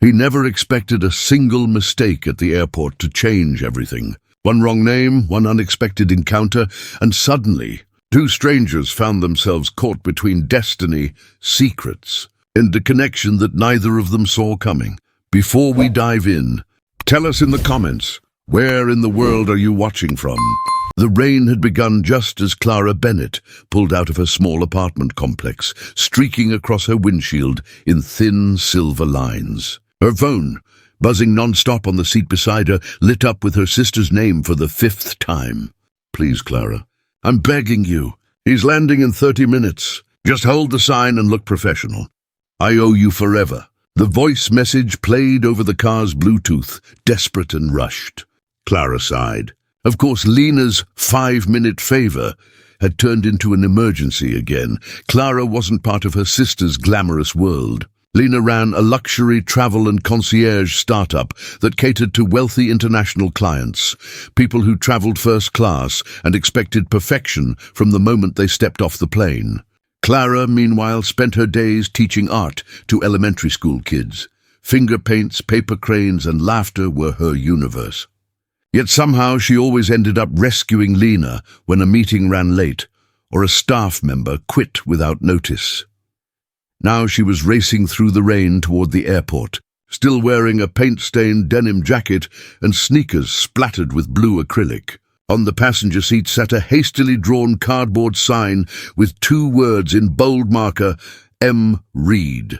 He never expected a single mistake at the airport to change everything. One wrong name, one unexpected encounter, and suddenly, two strangers found themselves caught between destiny, secrets, and a connection that neither of them saw coming. Before we dive in, tell us in the comments, where in the world are you watching from? The rain had begun just as Clara Bennett pulled out of her small apartment complex, streaking across her windshield in thin silver lines. Her phone, buzzing non-stop on the seat beside her, lit up with her sister's name for the 5th time. Please, Clara, I'm begging you. He's landing in 30 minutes. Just hold the sign and look professional. I owe you forever. The voice message played over the car's Bluetooth, desperate and rushed. Clara sighed. Of course, Lena's 5-minute favor had turned into an emergency again. Clara wasn't part of her sister's glamorous world. Lena ran a luxury travel and concierge startup that catered to wealthy international clients, people who traveled first class and expected perfection from the moment they stepped off the plane. Clara, meanwhile, spent her days teaching art to elementary school kids. Finger paints, paper cranes, and laughter were her universe. Yet somehow she always ended up rescuing Lena when a meeting ran late or a staff member quit without notice. Now she was racing through the rain toward the airport, still wearing a paint-stained denim jacket and sneakers splattered with blue acrylic. On the passenger seat sat a hastily drawn cardboard sign with 2 words in bold marker, M. Reed.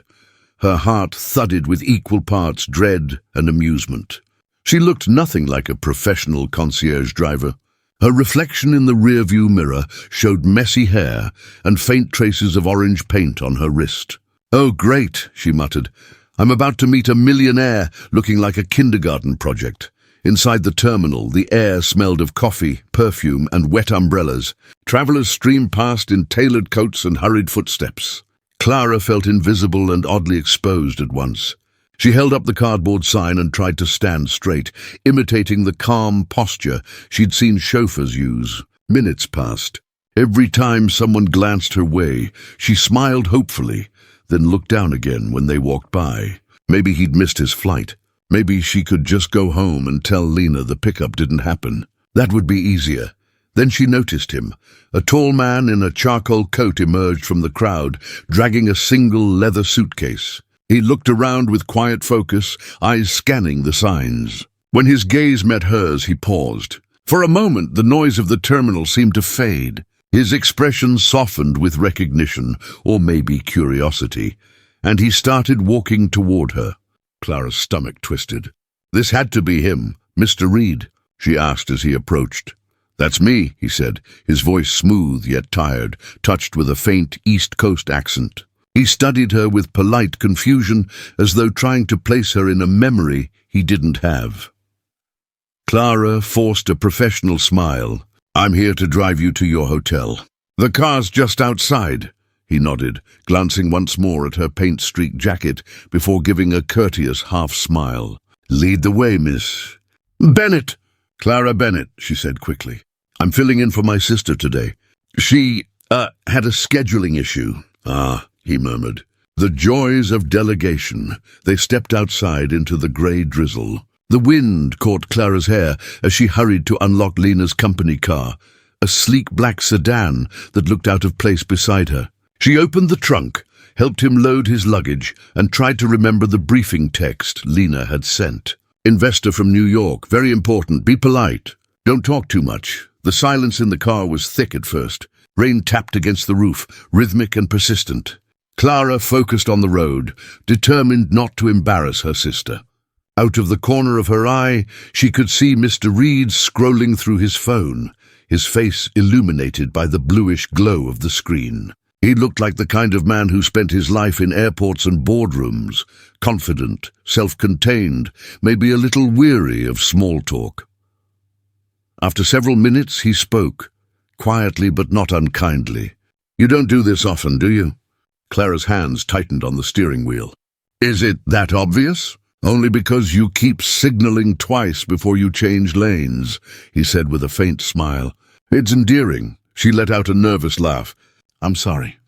Her heart thudded with equal parts dread and amusement. She looked nothing like a professional concierge driver. Her reflection in the rearview mirror showed messy hair and faint traces of orange paint on her wrist. "Oh, great," she muttered. "I'm about to meet a millionaire looking like a kindergarten project." Inside the terminal, the air smelled of coffee, perfume, and wet umbrellas. Travelers streamed past in tailored coats and hurried footsteps. Clara felt invisible and oddly exposed at once. She held up the cardboard sign and tried to stand straight, imitating the calm posture she'd seen chauffeurs use. Minutes passed. Every time someone glanced her way, she smiled hopefully, then looked down again when they walked by. Maybe he'd missed his flight. Maybe she could just go home and tell Lena the pickup didn't happen. That would be easier. Then she noticed him. A tall man in a charcoal coat emerged from the crowd, dragging a single leather suitcase. He looked around with quiet focus, eyes scanning the signs. When his gaze met hers, he paused. For a moment, the noise of the terminal seemed to fade. His expression softened with recognition, or maybe curiosity, and he started walking toward her. Clara's stomach twisted. This had to be him, Mr. Reed, she asked as he approached. "That's me," he said, his voice smooth yet tired, touched with a faint East Coast accent. He studied her with polite confusion, as though trying to place her in a memory he didn't have. Clara forced a professional smile. "I'm here to drive you to your hotel." "The car's just outside," he nodded, glancing once more at her paint-streaked jacket before giving a courteous half-smile. "Lead the way, Miss." "Bennett." "Clara Bennett," she said quickly. "I'm filling in for my sister today. She, had a scheduling issue." "Ah," he murmured. The joys of delegation. They stepped outside into the grey drizzle. The wind caught Clara's hair as she hurried to unlock Lena's company car, a sleek black sedan that looked out of place beside her. She opened the trunk, helped him load his luggage, and tried to remember the briefing text Lena had sent. "Investor from New York, very important, be polite. Don't talk too much." The silence in the car was thick at first. Rain tapped against the roof, rhythmic and persistent. Clara focused on the road, determined not to embarrass her sister. Out of the corner of her eye, she could see Mr. Reed scrolling through his phone, his face illuminated by the bluish glow of the screen. He looked like the kind of man who spent his life in airports and boardrooms, confident, self-contained, maybe a little weary of small talk. After several minutes, he spoke, quietly but not unkindly. "You don't do this often, do you?" Clara's hands tightened on the steering wheel. "Is it that obvious?" "Only because you keep signaling twice before you change lanes," he said with a faint smile. "It's endearing." She let out a nervous laugh. "I'm sorry.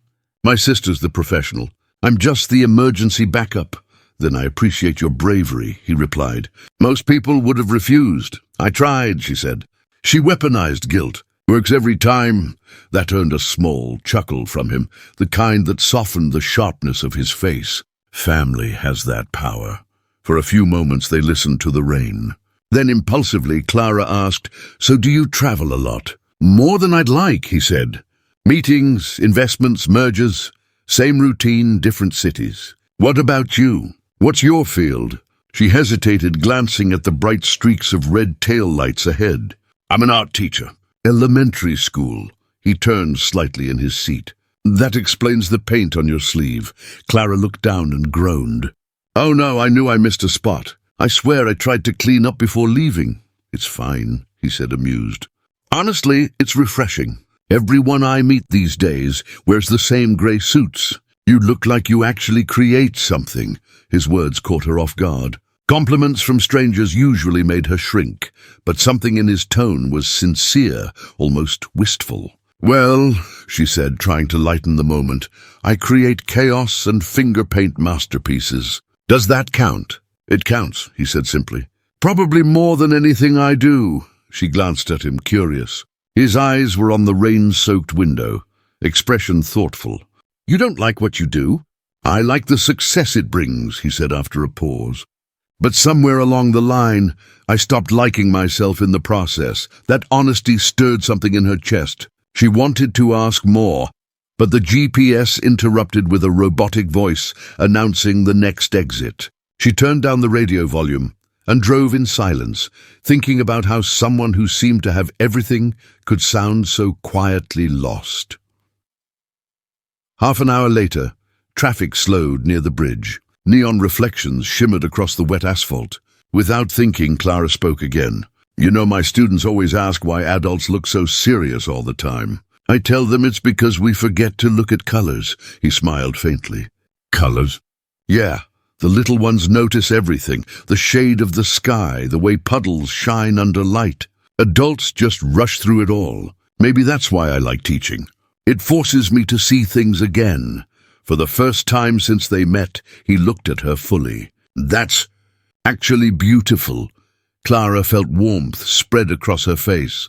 My sister's the professional. I'm just the emergency backup. "Then I appreciate your bravery," he replied. "Most people would have refused." "I tried," she said. She weaponized guilt. "Works every time." That earned a small chuckle from him, the kind that softened the sharpness of his face. Family has that power. For a few moments they listened to the rain. Then impulsively Clara asked, "So do you travel a lot?" "More than I'd like," he said. "Meetings, investments, mergers. Same routine, different cities." "What about you? What's your field?" She hesitated, glancing at the bright streaks of red tail lights ahead. "I'm an art teacher." "Elementary school." He turned slightly in his seat. "That explains the paint on your sleeve." Clara looked down and groaned. "Oh no, I knew I missed a spot. I swear I tried to clean up before leaving." "It's fine," he said, amused. "Honestly, it's refreshing. Everyone I meet these days wears the same grey suits. You look like you actually create something." His words caught her off guard. Compliments from strangers usually made her shrink, but something in his tone was sincere, almost wistful. "Well," she said, trying to lighten the moment, "I create chaos and finger paint masterpieces." "Does that count?" "It counts," he said simply. "Probably more than anything I do." She glanced at him, curious. His eyes were on the rain-soaked window, expression thoughtful. "You don't like what you do?" "I like the success it brings," he said after a pause. "But somewhere along the line, I stopped liking myself in the process." That honesty stirred something in her chest. She wanted to ask more, but the GPS interrupted with a robotic voice announcing the next exit. She turned down the radio volume and drove in silence, thinking about how someone who seemed to have everything could sound so quietly lost. Half an hour later, traffic slowed near the bridge. Neon reflections shimmered across the wet asphalt. Without thinking, Clara spoke again. "You know, my students always ask why adults look so serious all the time. I tell them it's because we forget to look at colors." He smiled faintly. "Colors?" "Yeah. The little ones notice everything, the shade of the sky, the way puddles shine under light. Adults just rush through it all. Maybe that's why I like teaching. It forces me to see things again." For the first time since they met, he looked at her fully. "That's actually beautiful." Clara felt warmth spread across her face.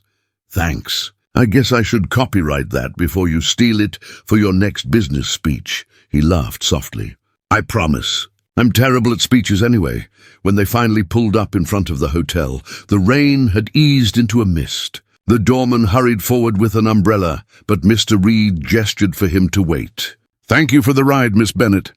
"Thanks. I guess I should copyright that before you steal it for your next business speech." He laughed softly. "I promise." "I'm terrible at speeches anyway." When they finally pulled up in front of the hotel, the rain had eased into a mist. The doorman hurried forward with an umbrella, but Mr. Reed gestured for him to wait. "Thank you for the ride, Miss Bennett.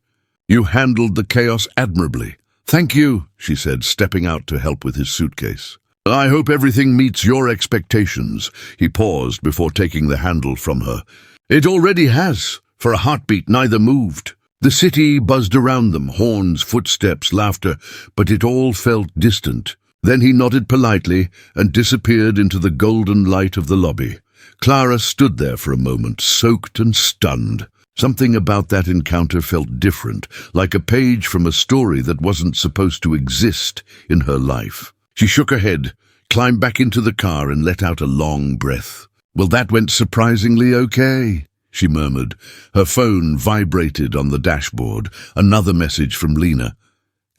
You handled the chaos admirably." "Thank you," she said, stepping out to help with his suitcase. "I hope everything meets your expectations." He paused before taking the handle from her. "It already has." For a heartbeat, neither moved. The city buzzed around them, horns, footsteps, laughter, but it all felt distant. Then he nodded politely and disappeared into the golden light of the lobby. Clara stood there for a moment, soaked and stunned. Something about that encounter felt different, like a page from a story that wasn't supposed to exist in her life. She shook her head, climbed back into the car and let out a long breath. "Well, that went surprisingly okay," she murmured. Her phone vibrated on the dashboard, another message from Lena.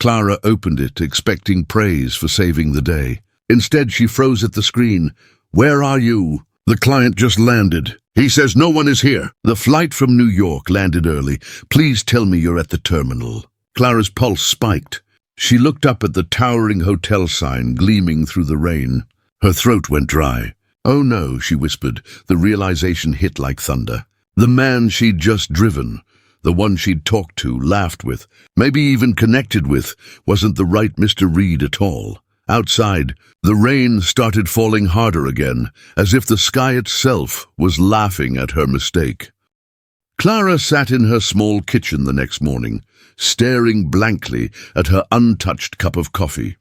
Clara opened it, expecting praise for saving the day. Instead, she froze at the screen. "Where are you?" "The client just landed. He says no one is here." "The flight from New York landed early. Please tell me you're at the terminal." Clara's pulse spiked. She looked up at the towering hotel sign gleaming through the rain. Her throat went dry. "Oh no," she whispered. The realization hit like thunder. The man she'd just driven, the one she'd talked to, laughed with, maybe even connected with, wasn't the right Mr. Reed at all. Outside, the rain started falling harder again, as if the sky itself was laughing at her mistake. Clara sat in her small kitchen the next morning, staring blankly at her untouched cup of coffee.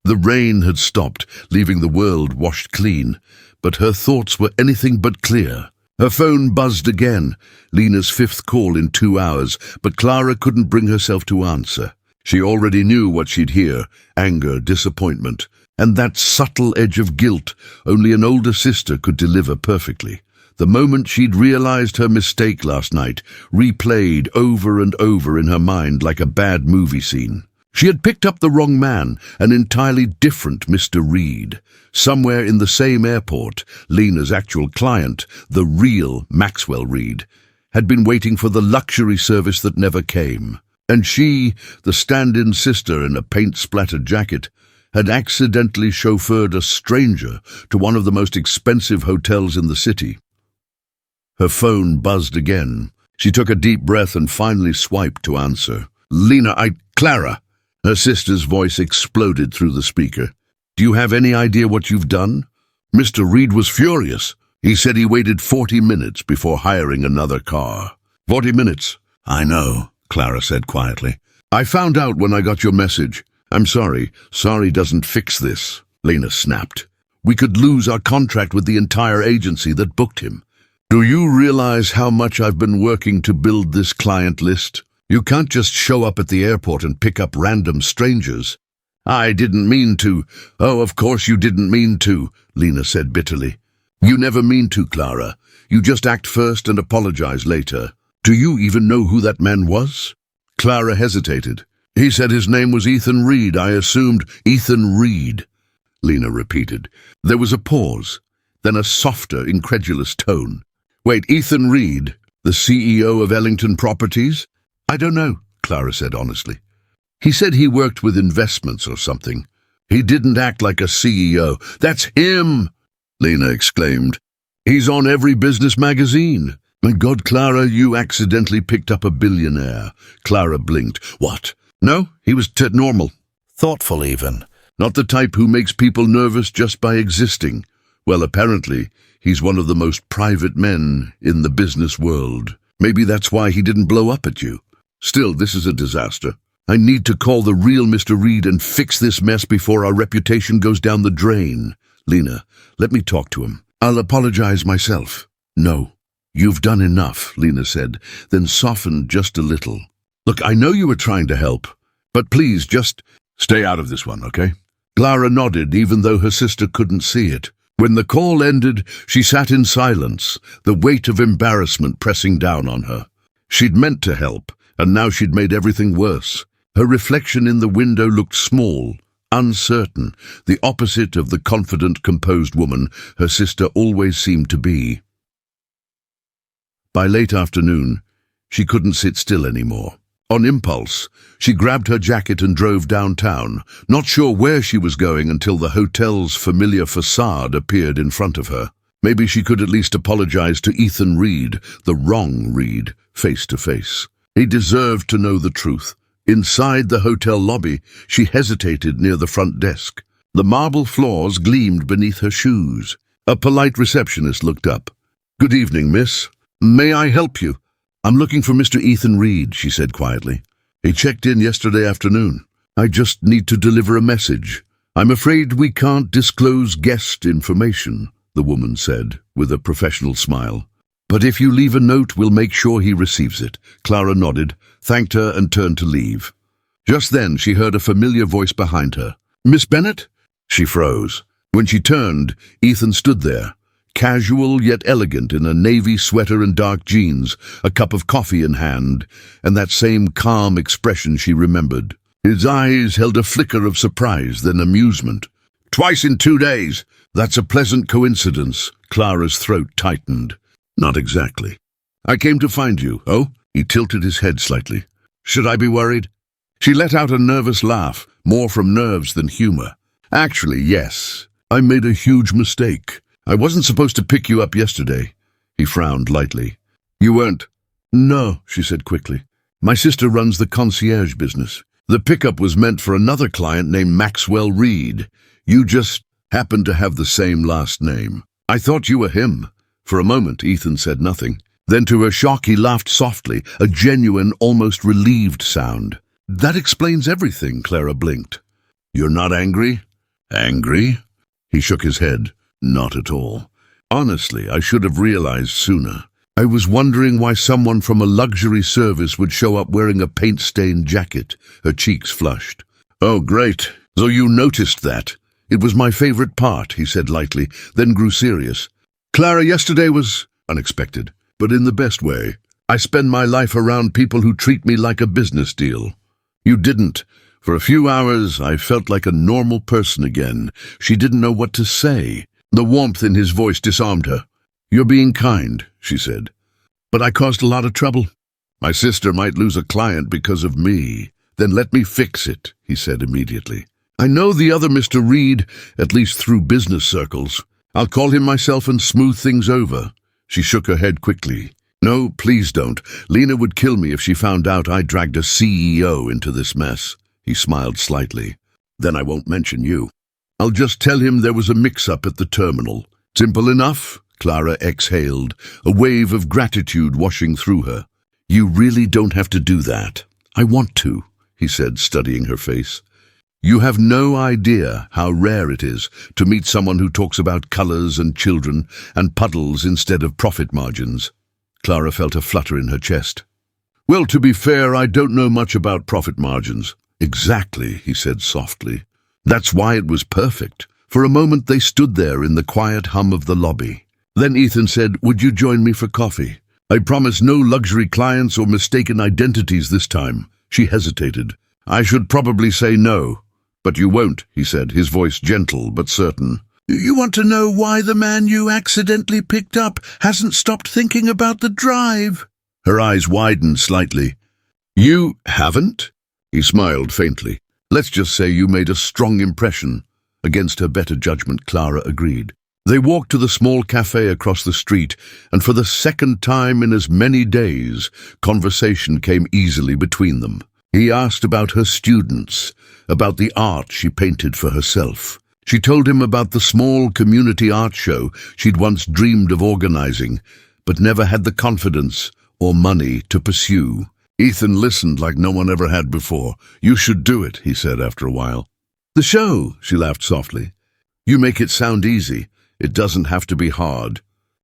The rain had stopped, leaving the world washed clean, but her thoughts were anything but clear. Her phone buzzed again, Lena's 5th call in 2 hours, but Clara couldn't bring herself to answer. She already knew what she'd hear: anger, disappointment, and that subtle edge of guilt only an older sister could deliver perfectly. The moment she'd realized her mistake last night replayed over and over in her mind like a bad movie scene. She had picked up the wrong man, an entirely different Mr. Reed. Somewhere in the same airport, Lena's actual client, the real Maxwell Reed, had been waiting for the luxury service that never came. And she, the stand-in sister in a paint-splattered jacket, had accidentally chauffeured a stranger to one of the most expensive hotels in the city. Her phone buzzed again. She took a deep breath and finally swiped to answer. Clara. Her sister's voice exploded through the speaker. Do you have any idea what you've done? Mr. Reed was furious. He said he waited 40 minutes before hiring another car. 40 minutes? I know, Clara said quietly. I found out when I got your message. I'm sorry. Sorry doesn't fix this, Lena snapped. We could lose our contract with the entire agency that booked him. Do you realize how much I've been working to build this client list? You can't just show up at the airport and pick up random strangers. I didn't mean to. Oh, of course you didn't mean to, Lena said bitterly. You never mean to, Clara. You just act first and apologize later. Do you even know who that man was? Clara hesitated. He said his name was Ethan Reed. I assumed Ethan Reed, Lena repeated. There was a pause, then a softer, incredulous tone. Wait, Ethan Reed, the CEO of Ellington Properties? I don't know, Clara said honestly. He said he worked with investments or something. He didn't act like a CEO. That's him, Lena exclaimed. He's on every business magazine. My God, Clara, you accidentally picked up a billionaire. Clara blinked. What? No, he was normal. Thoughtful even. Not the type who makes people nervous just by existing. Well, apparently, he's one of the most private men in the business world. Maybe that's why he didn't blow up at you. Still, this is a disaster. I need to call the real Mr. Reed and fix this mess before our reputation goes down the drain. Lena, let me talk to him. I'll apologize myself. No, you've done enough, Lena said, then softened just a little. Look, I know you were trying to help, but please just stay out of this one, okay? Clara nodded, even though her sister couldn't see it. When the call ended, she sat in silence, the weight of embarrassment pressing down on her. She'd meant to help, and now she'd made everything worse. Her reflection in the window looked small, uncertain, the opposite of the confident, composed woman her sister always seemed to be. By late afternoon, she couldn't sit still anymore. On impulse, she grabbed her jacket and drove downtown, not sure where she was going until the hotel's familiar facade appeared in front of her. Maybe she could at least apologize to Ethan Reed, the wrong Reed, face to face. He deserved to know the truth. Inside the hotel lobby, she hesitated near the front desk. The marble floors gleamed beneath her shoes. A polite receptionist looked up. "Good evening, miss. May I help you?" "I'm looking for Mr. Ethan Reed," she said quietly. "He checked in yesterday afternoon. I just need to deliver a message." "I'm afraid we can't disclose guest information," the woman said, with a professional smile. "But if you leave a note, we'll make sure he receives it." Clara nodded, thanked her, and turned to leave. Just then, she heard a familiar voice behind her. "Miss Bennett?" She froze. When she turned, Ethan stood there, casual yet elegant in a navy sweater and dark jeans, a cup of coffee in hand, and that same calm expression she remembered. His eyes held a flicker of surprise, then amusement. "Twice in 2 days. That's a pleasant coincidence." Clara's throat tightened. "Not exactly. I came to find you." "Oh?" He tilted his head slightly. "Should I be worried?" She let out a nervous laugh, more from nerves than humor. "Actually, yes. I made a huge mistake. I wasn't supposed to pick you up yesterday." He frowned lightly. "You weren't?" "No," she said quickly. "My sister runs the concierge business. The pickup was meant for another client named Maxwell Reed. You just happened to have the same last name. I thought you were him." For a moment, Ethan said nothing. Then to her shock, he laughed softly, a genuine, almost relieved sound. "That explains everything," Clara blinked. "You're not angry?" "Angry?" He shook his head. "Not at all. Honestly, I should have realized sooner. I was wondering why someone from a luxury service would show up wearing a paint-stained jacket." Her cheeks flushed. "Oh, great. So you noticed that." "It was my favorite part," he said lightly, then grew serious. "Clara, yesterday was unexpected, but in the best way. I spend my life around people who treat me like a business deal. You didn't. For a few hours, I felt like a normal person again. She didn't know what to say. The warmth in his voice disarmed her. "You're being kind," she said. "But I caused a lot of trouble. My sister might lose a client because of me. Then let me fix it," he said immediately. "I know the other Mr. Reed, at least through business circles. I'll call him myself and smooth things over." She shook her head quickly. "No, please don't. Lena would kill me if she found out I dragged a CEO into this mess." He smiled slightly. "Then I won't mention you. I'll just tell him there was a mix-up at the terminal. Simple enough." Clara exhaled, a wave of gratitude washing through her. "You really don't have to do that." "I want to," he said, studying her face. "You have no idea how rare it is to meet someone who talks about colors and children and puddles instead of profit margins." Clara felt a flutter in her chest. "Well, to be fair, I don't know much about profit margins." "Exactly," he said softly. "That's why it was perfect." For a moment they stood there in the quiet hum of the lobby. Then Ethan said, "Would you join me for coffee? I promise no luxury clients or mistaken identities this time." She hesitated. "I should probably say no." "But you won't," he said, his voice gentle but certain. "You want to know why the man you accidentally picked up hasn't stopped thinking about the drive?" Her eyes widened slightly. "You haven't?" He smiled faintly. "Let's just say you made a strong impression." Against her better judgment, Clara agreed. They walked to the small cafe across the street, and for the second time in as many days, conversation came easily between them. He asked about her students, about the art she painted for herself. She told him about the small community art show she'd once dreamed of organizing, but never had the confidence or money to pursue. Ethan listened like no one ever had before. "You should do it," he said after a while. "The show," she laughed softly. "You make it sound easy. It doesn't have to be hard.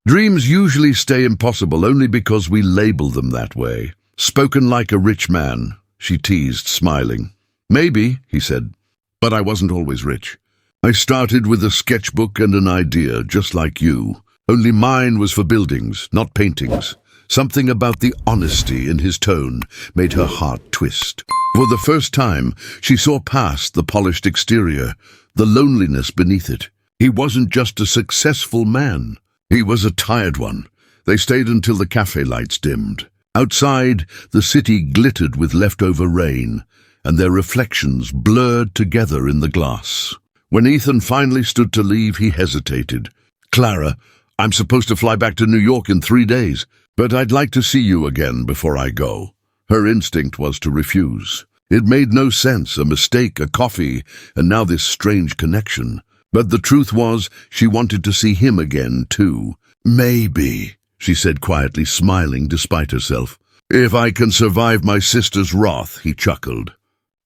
Dreams usually stay impossible only because we label them that way." "Spoken like a rich man," she teased, smiling. "Maybe," he said, "but I wasn't always rich. I started with a sketchbook and an idea, just like you. Only mine was for buildings, not paintings." Something about the honesty in his tone made her heart twist. For the first time, she saw past the polished exterior, the loneliness beneath it. He wasn't just a successful man. He was a tired one. They stayed until the cafe lights dimmed. Outside, the city glittered with leftover rain, and their reflections blurred together in the glass. When Ethan finally stood to leave, he hesitated. "Clara, I'm supposed to fly back to New York in 3 days, but I'd like to see you again before I go." Her instinct was to refuse. It made no sense, a mistake, a coffee, and now this strange connection. But the truth was, she wanted to see him again, too. "Maybe," she said quietly, smiling despite herself. "If I can survive my sister's wrath," he chuckled.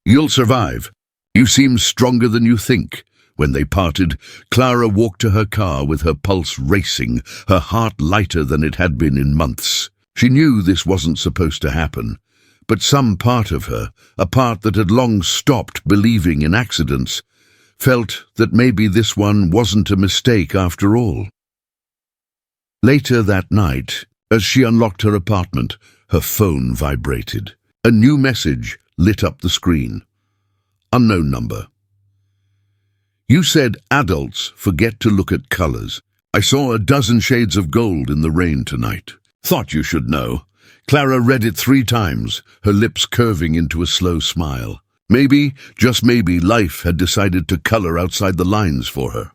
"You'll survive. You seem stronger than you think." When they parted, Clara walked to her car with her pulse racing, her heart lighter than it had been in months. She knew this wasn't supposed to happen, but some part of her, a part that had long stopped believing in accidents, felt that maybe this one wasn't a mistake after all. Later that night, as she unlocked her apartment, her phone vibrated. A new message lit up the screen. Unknown number. "You said adults forget to look at colors. I saw a dozen shades of gold in the rain tonight. Thought you should know." Clara read it 3 times, her lips curving into a slow smile. Maybe, just maybe, life had decided to color outside the lines for her.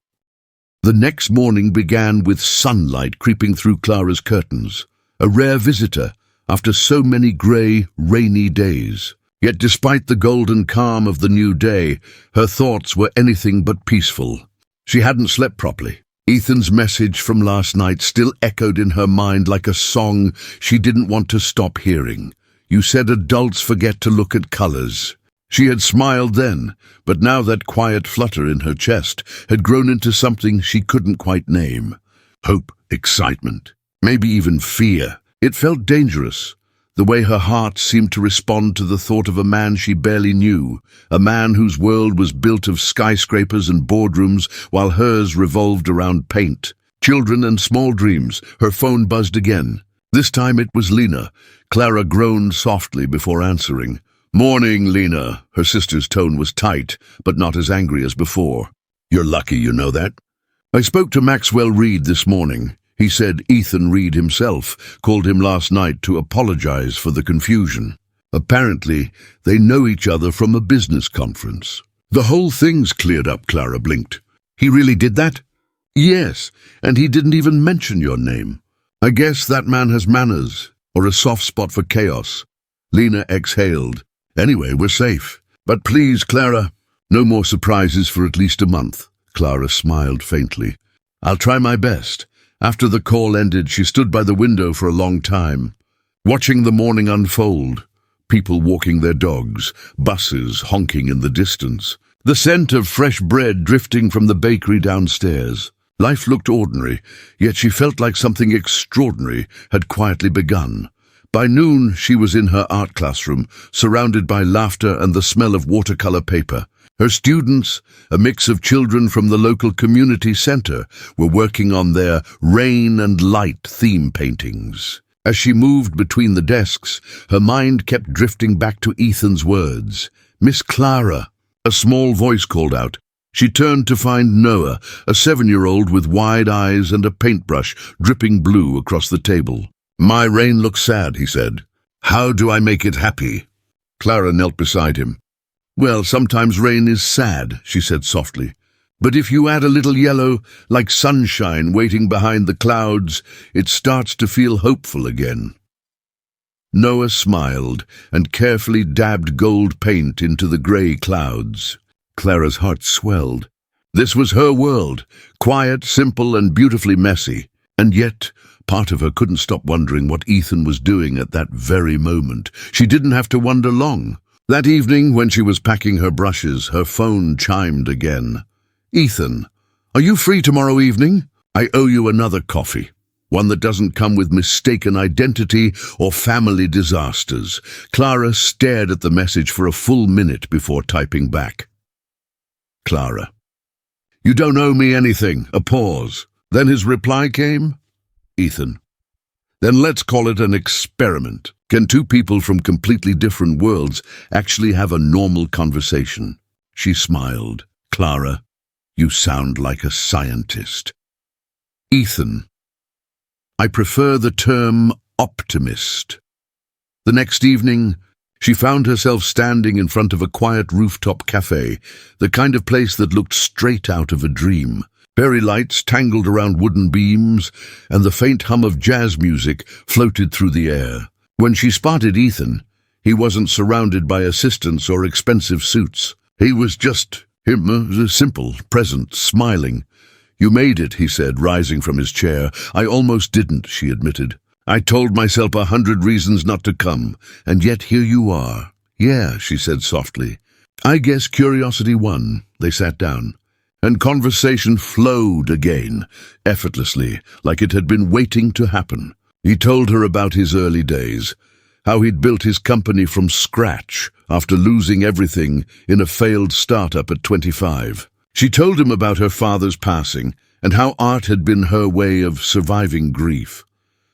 The next morning began with sunlight creeping through Clara's curtains, a rare visitor after so many grey, rainy days. Yet despite the golden calm of the new day, her thoughts were anything but peaceful. She hadn't slept properly. Ethan's message from last night still echoed in her mind like a song she didn't want to stop hearing. "You said adults forget to look at colors." She had smiled then, but now that quiet flutter in her chest had grown into something she couldn't quite name. Hope, excitement, maybe even fear. It felt dangerous, the way her heart seemed to respond to the thought of a man she barely knew, a man whose world was built of skyscrapers and boardrooms while hers revolved around paint, children and small dreams. Her phone buzzed again. This time it was Lena. Clara groaned softly before answering. "Morning, Lena." Her sister's tone was tight, but not as angry as before. "You're lucky you know that. I spoke to Maxwell Reed this morning. He said Ethan Reed himself called him last night to apologize for the confusion. Apparently, they know each other from a business conference." "The whole thing's cleared up," Clara blinked. "He really did that?" "Yes, and he didn't even mention your name. I guess that man has manners, or a soft spot for chaos." Lena exhaled. "Anyway, we're safe. But please, Clara, no more surprises for at least a month." Clara smiled faintly. "I'll try my best." After the call ended, she stood by the window for a long time, watching the morning unfold. People walking their dogs, buses honking in the distance, the scent of fresh bread drifting from the bakery downstairs. Life looked ordinary, yet she felt like something extraordinary had quietly begun. By noon, she was in her art classroom, surrounded by laughter and the smell of watercolor paper. Her students, a mix of children from the local community center, were working on their rain and light theme paintings. As she moved between the desks, her mind kept drifting back to Ethan's words. "Miss Clara," a small voice called out. She turned to find Noah, a 7-year-old with wide eyes and a paintbrush dripping blue across the table. "My rain looks sad," he said. "How do I make it happy?" Clara knelt beside him. "Well, sometimes rain is sad," she said softly. "But if you add a little yellow, like sunshine waiting behind the clouds, it starts to feel hopeful again." Noah smiled and carefully dabbed gold paint into the grey clouds. Clara's heart swelled. This was her world, quiet, simple, and beautifully messy. And yet, part of her couldn't stop wondering what Ethan was doing at that very moment. She didn't have to wonder long. That evening, when she was packing her brushes, her phone chimed again. "Ethan, are you free tomorrow evening? I owe you another coffee. One that doesn't come with mistaken identity or family disasters." Clara stared at the message for a full minute before typing back. "Clara, you don't owe me anything." A pause. Then his reply came. "Ethan, then let's call it an experiment. Can two people from completely different worlds actually have a normal conversation?" She smiled. "Clara, you sound like a scientist." "Ethan, I prefer the term optimist." The next evening, she found herself standing in front of a quiet rooftop cafe, the kind of place that looked straight out of a dream. Fairy lights tangled around wooden beams, and the faint hum of jazz music floated through the air. When she spotted Ethan, he wasn't surrounded by assistants or expensive suits. He was just him, simple, present, smiling. "You made it," he said, rising from his chair. "I almost didn't," she admitted. "I told myself 100 reasons not to come, and yet here you are." "Yeah," she said softly. "I guess curiosity won." They sat down, and conversation flowed again, effortlessly, like it had been waiting to happen. He told her about his early days, how he'd built his company from scratch after losing everything in a failed startup at 25. She told him about her father's passing and how art had been her way of surviving grief.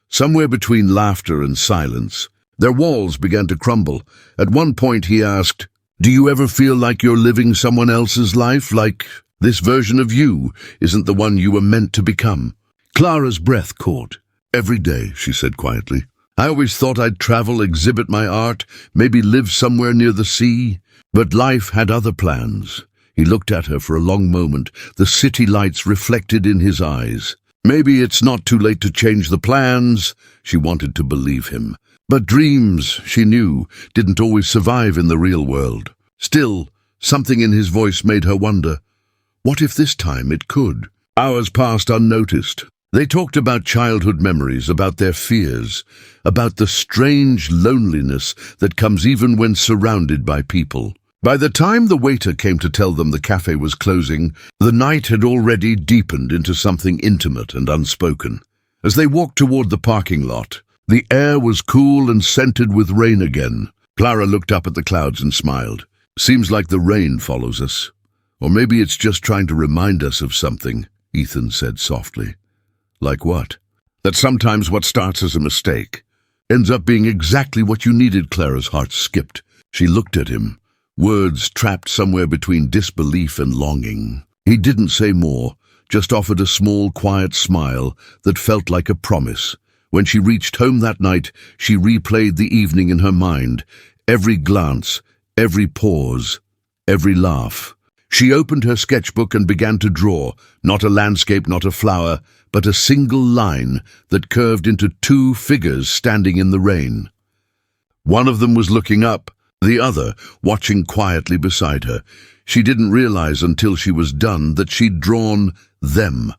Somewhere between laughter and silence, their walls began to crumble. At one point he asked, "Do you ever feel like you're living someone else's life, like this version of you isn't the one you were meant to become?" Clara's breath caught. "Every day," she said quietly. "I always thought I'd travel, exhibit my art, maybe live somewhere near the sea. But life had other plans." He looked at her for a long moment, the city lights reflected in his eyes. "Maybe it's not too late to change the plans." She wanted to believe him. But dreams, she knew, didn't always survive in the real world. Still, something in his voice made her wonder, what if this time it could? Hours passed unnoticed. They talked about childhood memories, about their fears, about the strange loneliness that comes even when surrounded by people. By the time the waiter came to tell them the cafe was closing, the night had already deepened into something intimate and unspoken. As they walked toward the parking lot, the air was cool and scented with rain again. Clara looked up at the clouds and smiled. "Seems like the rain follows us. Or maybe it's just trying to remind us of something," Ethan said softly. "Like what?" "That sometimes what starts as a mistake ends up being exactly what you needed." Clara's heart skipped. She looked at him, words trapped somewhere between disbelief and longing. He didn't say more, just offered a small, quiet smile that felt like a promise. When she reached home that night, she replayed the evening in her mind, every glance, every pause, every laugh. She opened her sketchbook and began to draw, not a landscape, not a flower, but a single line that curved into two figures standing in the rain. One of them was looking up, the other watching quietly beside her. She didn't realize until she was done that she'd drawn them.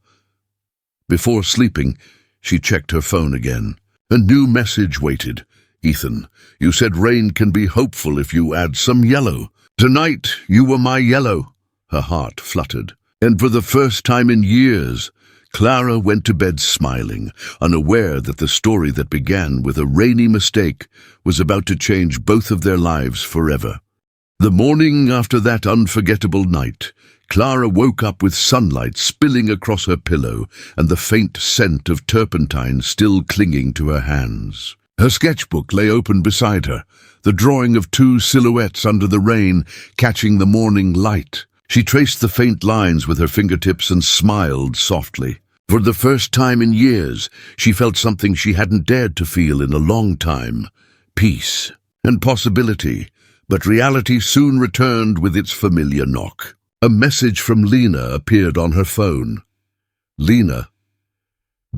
Before sleeping, she checked her phone again. A new message waited. Ethan, you said rain can be hopeful if you add some yellow. Tonight, you were my yellow. Her heart fluttered. And for the first time in years, Clara went to bed smiling, unaware that the story that began with a rainy mistake was about to change both of their lives forever. The morning after that unforgettable night, Clara woke up with sunlight spilling across her pillow and the faint scent of turpentine still clinging to her hands. Her sketchbook lay open beside her, the drawing of two silhouettes under the rain catching the morning light. She traced the faint lines with her fingertips and smiled softly. For the first time in years, she felt something she hadn't dared to feel in a long time. Peace and possibility. But reality soon returned with its familiar knock. A message from Lena appeared on her phone. Lena.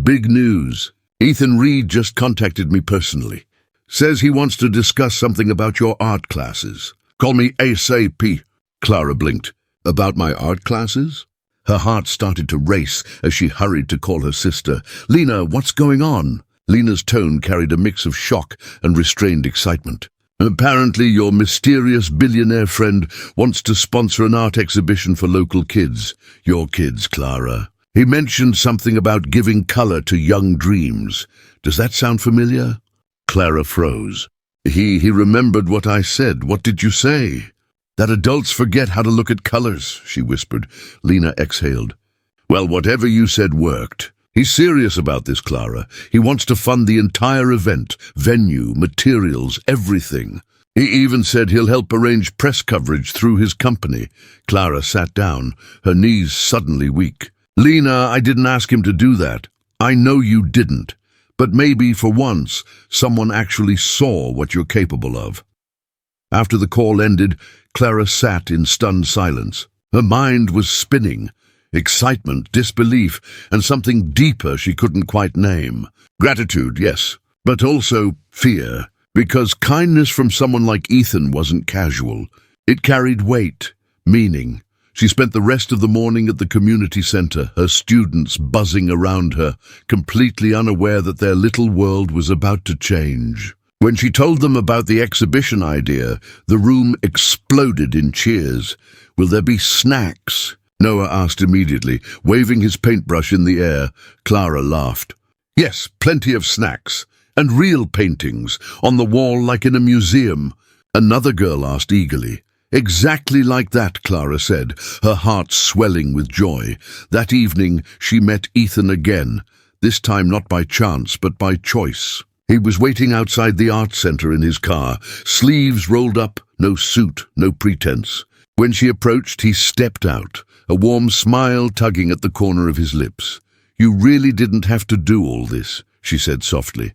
Big news. Ethan Reed just contacted me personally. Says he wants to discuss something about your art classes. Call me ASAP. Clara blinked. About my art classes? Her heart started to race as she hurried to call her sister. Lena, what's going on? Lena's tone carried a mix of shock and restrained excitement. Apparently your mysterious billionaire friend wants to sponsor an art exhibition for local kids. Your kids, Clara. He mentioned something about giving color to young dreams. Does that sound familiar? Clara froze. He remembered what I said. What did you say? That adults forget how to look at colors, she whispered. Lena exhaled. Well, whatever you said worked. He's serious about this, Clara. He wants to fund the entire event, venue, materials, everything. He even said he'll help arrange press coverage through his company. Clara sat down, her knees suddenly weak. Lena, I didn't ask him to do that. I know you didn't. But maybe, for once, someone actually saw what you're capable of. After the call ended, Clara sat in stunned silence. Her mind was spinning. Excitement, disbelief, and something deeper she couldn't quite name. Gratitude, yes, but also fear, because kindness from someone like Ethan wasn't casual. It carried weight, meaning. She spent the rest of the morning at the community center, her students buzzing around her, completely unaware that their little world was about to change. When she told them about the exhibition idea, the room exploded in cheers. Will there be snacks? Noah asked immediately, waving his paintbrush in the air. Clara laughed. Yes, plenty of snacks. And real paintings, on the wall like in a museum. Another girl asked eagerly. Exactly like that, Clara said, her heart swelling with joy. That evening, she met Ethan again, this time not by chance, but by choice. He was waiting outside the art center in his car, sleeves rolled up, no suit, no pretense. When she approached, he stepped out, a warm smile tugging at the corner of his lips. You really didn't have to do all this, she said softly.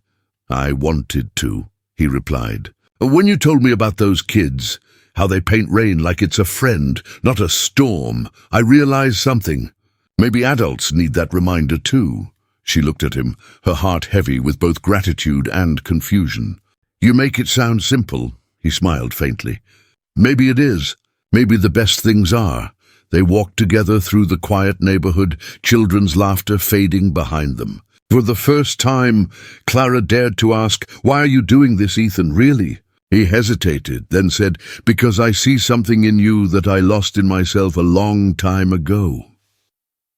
I wanted to, he replied. When you told me about those kids, how they paint rain like it's a friend, not a storm, I realized something. Maybe adults need that reminder too. She looked at him, her heart heavy with both gratitude and confusion. You make it sound simple, he smiled faintly. Maybe it is. Maybe the best things are. They walked together through the quiet neighborhood, children's laughter fading behind them. For the first time, Clara dared to ask, Why are you doing this, Ethan, really? He hesitated, then said, Because I see something in you that I lost in myself a long time ago.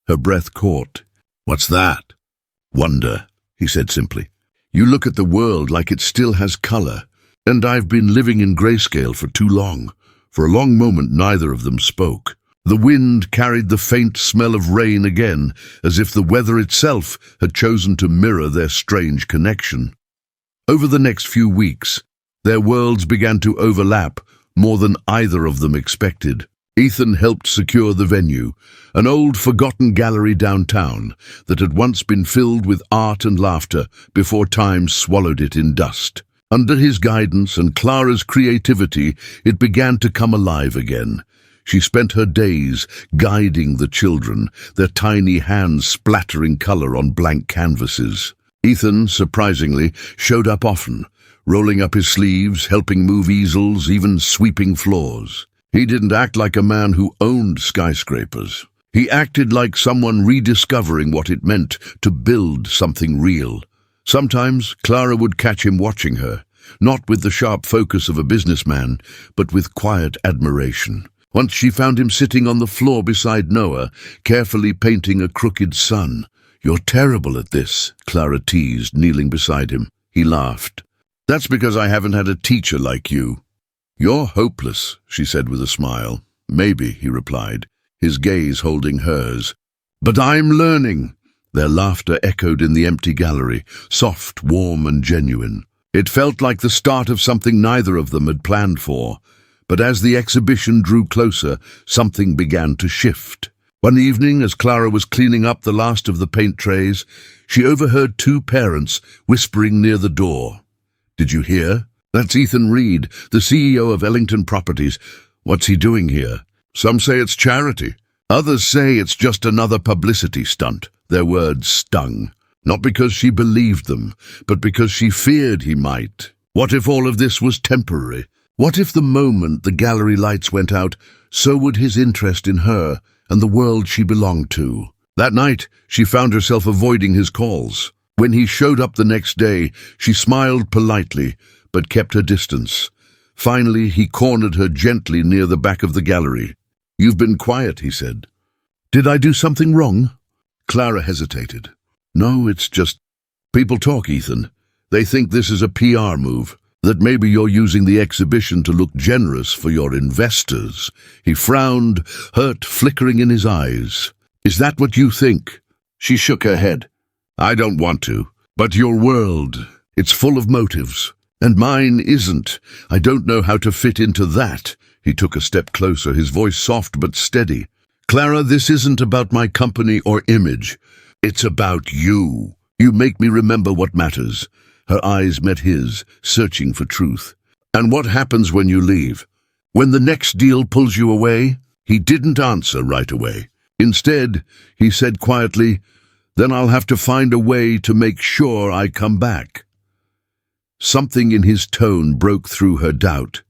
Her breath caught. What's that? Wonder, he said simply. You look at the world like it still has color, and I've been living in grayscale for too long. For a long moment, neither of them spoke. The wind carried the faint smell of rain again, as if the weather itself had chosen to mirror their strange connection. Over the next few weeks, Their worlds began to overlap more than either of them expected. Ethan helped secure the venue, an old forgotten gallery downtown that had once been filled with art and laughter before time swallowed it in dust. Under his guidance and Clara's creativity, it began to come alive again. She spent her days guiding the children, their tiny hands splattering color on blank canvases. Ethan, surprisingly, showed up often, rolling up his sleeves, helping move easels, even sweeping floors. He didn't act like a man who owned skyscrapers. He acted like someone rediscovering what it meant to build something real. Sometimes Clara would catch him watching her, not with the sharp focus of a businessman, but with quiet admiration. Once she found him sitting on the floor beside Noah, carefully painting a crooked sun. "You're terrible at this," Clara teased, kneeling beside him. He laughed. "That's because I haven't had a teacher like you." "You're hopeless," she said with a smile. "Maybe," he replied, his gaze holding hers. "But I'm learning." Their laughter echoed in the empty gallery, soft, warm, and genuine. It felt like the start of something neither of them had planned for. But as the exhibition drew closer, something began to shift. One evening, as Clara was cleaning up the last of the paint trays, she overheard two parents whispering near the door. "Did you hear? That's Ethan Reed, the CEO of Ellington Properties. What's he doing here?" "Some say it's charity. Others say it's just another publicity stunt." Their words stung, not because she believed them, but because she feared he might. What if all of this was temporary? What if the moment the gallery lights went out, so would his interest in her and the world she belonged to? That night, she found herself avoiding his calls. When he showed up the next day, she smiled politely, but kept her distance. Finally, he cornered her gently near the back of the gallery. "You've been quiet," he said. "Did I do something wrong?" Clara hesitated. "No, it's just people talk, Ethan. They think this is a PR move, that maybe you're using the exhibition to look generous for your investors." He frowned, hurt flickering in his eyes. "Is that what you think?" She shook her head. "I don't want to, but your world, it's full of motives. And mine isn't. I don't know how to fit into that." He took a step closer, his voice soft but steady. "Clara, this isn't about my company or image. It's about you. You make me remember what matters." Her eyes met his, searching for truth. "And what happens when you leave? When the next deal pulls you away?" He didn't answer right away. Instead, he said quietly, "Then I'll have to find a way to make sure I come back." Something in his tone broke through her doubt,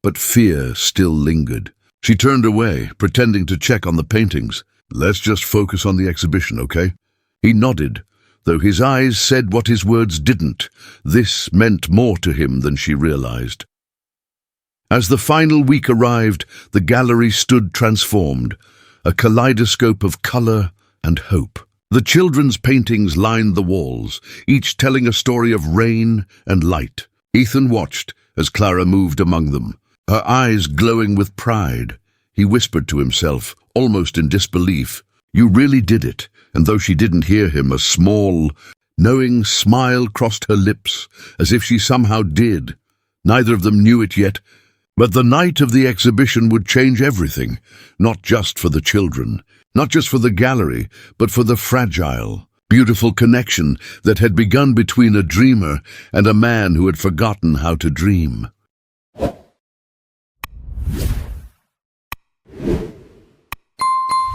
but fear still lingered. She turned away, pretending to check on the paintings. "Let's just focus on the exhibition, okay?" He nodded, though his eyes said what his words didn't. This meant more to him than she realized. As the final week arrived, the gallery stood transformed, a kaleidoscope of color and hope. The children's paintings lined the walls, each telling a story of rain and light. Ethan watched as Clara moved among them, her eyes glowing with pride. He whispered to himself, almost in disbelief, "You really did it." And though she didn't hear him, a small, knowing smile crossed her lips, as if she somehow did. Neither of them knew it yet, but the night of the exhibition would change everything, not just for the children, not just for the gallery, but for the fragile, beautiful connection that had begun between a dreamer and a man who had forgotten how to dream.